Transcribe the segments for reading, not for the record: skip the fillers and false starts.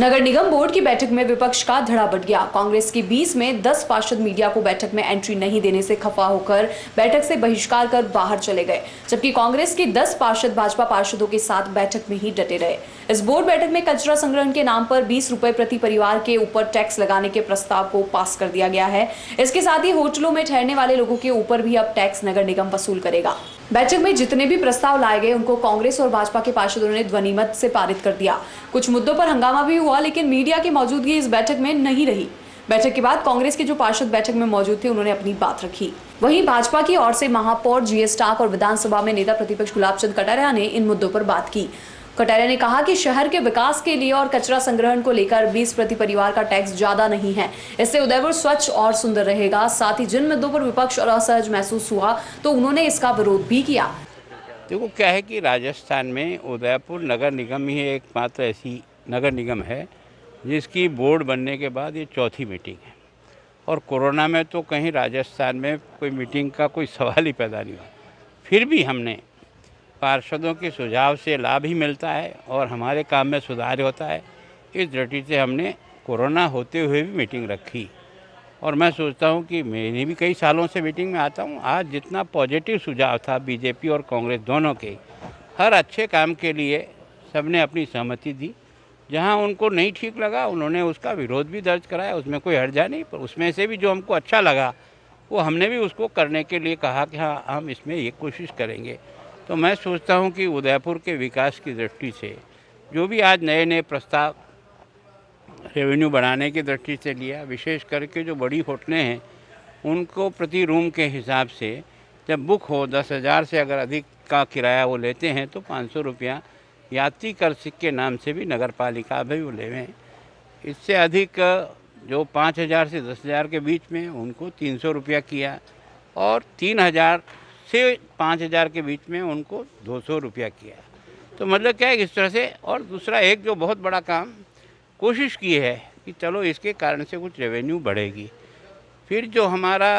नगर निगम board की बैठक में विपक्ष का धड़ा बढ़ गया। कांग्रेस की 20 में 10 पार्षद मीडिया को बैठक में एंट्री नहीं देने से खफा होकर बैठक से बहिष्कार कर बाहर चले गए, जबकि कांग्रेस के 10 पार्षद भाजपा पार्षदों के साथ बैठक में ही डटे रहे। इस बोर्ड बैठक में कचरा संग्रहण के नाम पर 20 रुपए प्रति परिवार के ऊपर टैक्स लगाने के प्रस्ताव को पास कर दिया गया है। इसके साथ ही होटलों में ठहरने वाले लोगों के ऊपर भी अब टैक्स नगर निगम वसूल करेगा। बैठक में जितने भी प्रस्ताव लाए गए उनको कांग्रेस और भाजपा के पार्षदों ने ध्वनिमत से पारित कर दिया। कुछ मुद्दों पर हंगामा भी हुआ, लेकिन मीडिया की मौजूदगी इस बैठक में नहीं रही। बैठक के बाद कांग्रेस के जो पार्षद बैठक में मौजूद थे उन्होंने अपनी बात रखी। वहीं भाजपा की ओर से महापौर जीएस टाक और विधानसभा में नेता प्रतिपक्ष गुलाबचंद कटारिया ने इन मुद्दों पर बात की। कटारिया ने कहा कि शहर के विकास के लिए और कचरा संग्रहण को लेकर 20 प्रति परिवार का टैक्स ज्यादा नहीं है। इससे उदयपुर स्वच्छ और सुंदर रहेगा। साथ ही जिन मुद्दों पर विपक्ष और असहज महसूस हुआ तो उन्होंने इसका विरोध भी किया। देखो क्या है कि राजस्थान में उदयपुर नगर निगम ही एकमात्र ऐसी नगर निगम है जिसकी बोर्ड बनने के बाद ये चौथी मीटिंग है। और कोरोना में तो कहीं राजस्थान में कोई मीटिंग का कोई सवाल ही पैदा नहीं हुआ। फिर भी हमने पार्षदों के सुझाव से लाभ ही मिलता है और हमारे काम में सुधार होता है। इस दृष्टि से हमने कोरोना होते हुए भी मीटिंग रखी। और मैं सोचता हूं कि मैंने भी कई सालों से मीटिंग में आता हूं। आज जितना पॉजिटिव सुझाव था बीजेपी और कांग्रेस दोनों के, हर अच्छे काम के लिए सबने अपनी सहमति दी। जहां उनको नहीं ठीक लगा उन्होंने उसका विरोध भी दर्ज कराया, उसमें कोई हर्जा नहीं। पर उसमें से भी जो हमको अच्छा लगा वो हमने भी उसको करने के लिए कहा कि हाँ हम इसमें ये कोशिश करेंगे। तो मैं सोचता हूँ कि उदयपुर के विकास की दृष्टि से जो भी आज नए नए प्रस्ताव रेवेन्यू बढ़ाने की दृष्टि से लिया, विशेष करके जो बड़ी होटलें हैं उनको प्रति रूम के हिसाब से जब बुक हो 10,000 से अगर अधिक का किराया वो लेते हैं तो 500 रुपया यात्री कर के नाम से भी नगर पालिका भी वो ले हैं। इससे अधिक जो 5,000 से 10,000 के बीच में उनको 300 रुपया किया और 3,000 से 5,000 के बीच में उनको 200 रुपया किया। तो मतलब क्या है इस तरह से। और दूसरा एक जो बहुत बड़ा काम कोशिश की है कि चलो इसके कारण से कुछ रेवेन्यू बढ़ेगी। फिर जो हमारा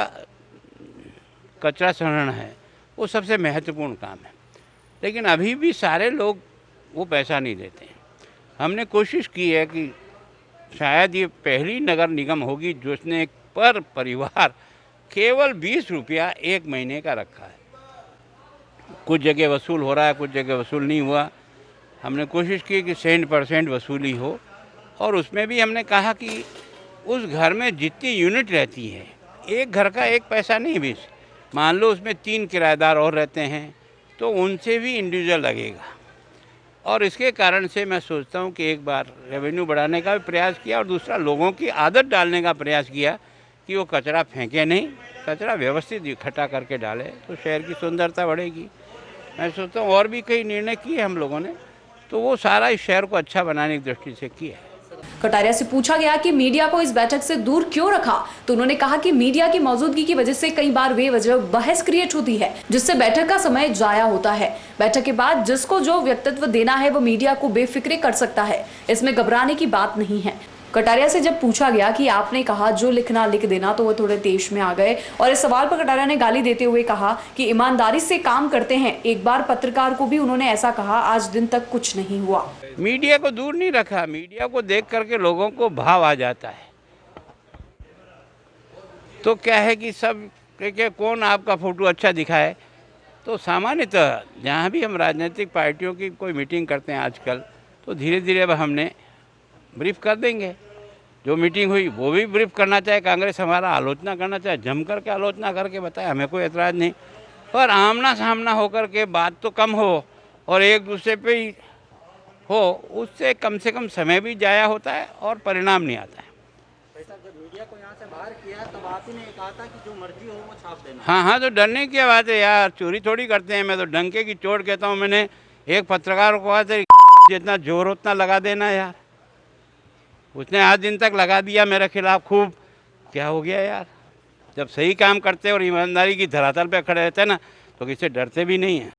कचरा संग्रहण है वो सबसे महत्वपूर्ण काम है, लेकिन अभी भी सारे लोग वो पैसा नहीं देते हैं। हमने कोशिश की है कि शायद ये पहली नगर निगम होगी जिसने पर परिवार केवल 20 रुपया एक महीने का रखा है। कुछ जगह वसूल हो रहा है, कुछ जगह वसूल नहीं हुआ। हमने कोशिश की कि 100% वसूली हो। और उसमें भी हमने कहा कि उस घर में जितनी यूनिट रहती है, एक घर का एक पैसा नहीं बीस, मान लो उसमें 3 किराएदार और रहते हैं तो उनसे भी इंडिविजुअल लगेगा। और इसके कारण से मैं सोचता हूँ कि एक बार रेवेन्यू बढ़ाने का भी प्रयास किया और दूसरा लोगों की आदत डालने का प्रयास किया कि वो कचरा फेंके नहीं, कचरा व्यवस्थित इकट्ठा करके डाले तो शहर की सुंदरता बढ़ेगी। मैं सोचता हूँ और भी कई निर्णय किए हम लोगों ने, तो वो सारा इस शहर को अच्छा बनाने की दृष्टि से किया है। कटारिया से पूछा गया कि मीडिया को इस बैठक से दूर क्यों रखा, तो उन्होंने कहा कि मीडिया की मौजूदगी की वजह से कई बार बेवजह बहस क्रिएट होती है, जिससे बैठक का समय जाया होता है। बैठक के बाद जिसको जो व्यक्तित्व देना है वो मीडिया को बेफिक्रे कर सकता है, इसमें घबराने की बात नहीं है। कटारिया से जब पूछा गया कि आपने कहा जो लिखना लिख देना, तो वो थोड़े देश में आ गए और इस सवाल पर कटारिया ने गाली देते हुए कहा कि ईमानदारी से काम करते हैं। एक बार पत्रकार को भी उन्होंने ऐसा कहा, आज दिन तक कुछ नहीं हुआ। मीडिया को दूर नहीं रखा, मीडिया को देख करके लोगों को भाव आ जाता है। तो क्या है कि सब के कौन आपका फोटो अच्छा दिखाए। तो सामान्यतः जहाँ भी हम राजनीतिक पार्टियों की कोई मीटिंग करते हैं आजकल, तो धीरे धीरे अब हमने ब्रीफ कर देंगे। जो मीटिंग हुई वो भी ब्रीफ करना चाहे कांग्रेस, हमारा आलोचना करना चाहे जम करके आलोचना करके बताए, हमें कोई एतराज़ नहीं। पर आमना सामना होकर के बात तो कम हो और एक दूसरे पे ही हो, उससे कम से कम समय भी जाया होता है और परिणाम नहीं आता है। जब मीडिया को यहाँ से बाहर किया तब आप ही ने कहा था कि जो मर्जी हो वो छाप देना। हाँ, तो डरने की बात है यार, चोरी थोड़ी करते हैं। मैं तो डंके की चोट कहता हूँ। मैंने एक पत्रकार को कहा था जितना जोर उतना लगा देना यार। उसने आज दिन तक लगा दिया मेरे खिलाफ खूब। क्या हो गया यार, जब सही काम करते और ईमानदारी की धरातल पे खड़े रहते हैं ना तो किसी डरते भी नहीं हैं।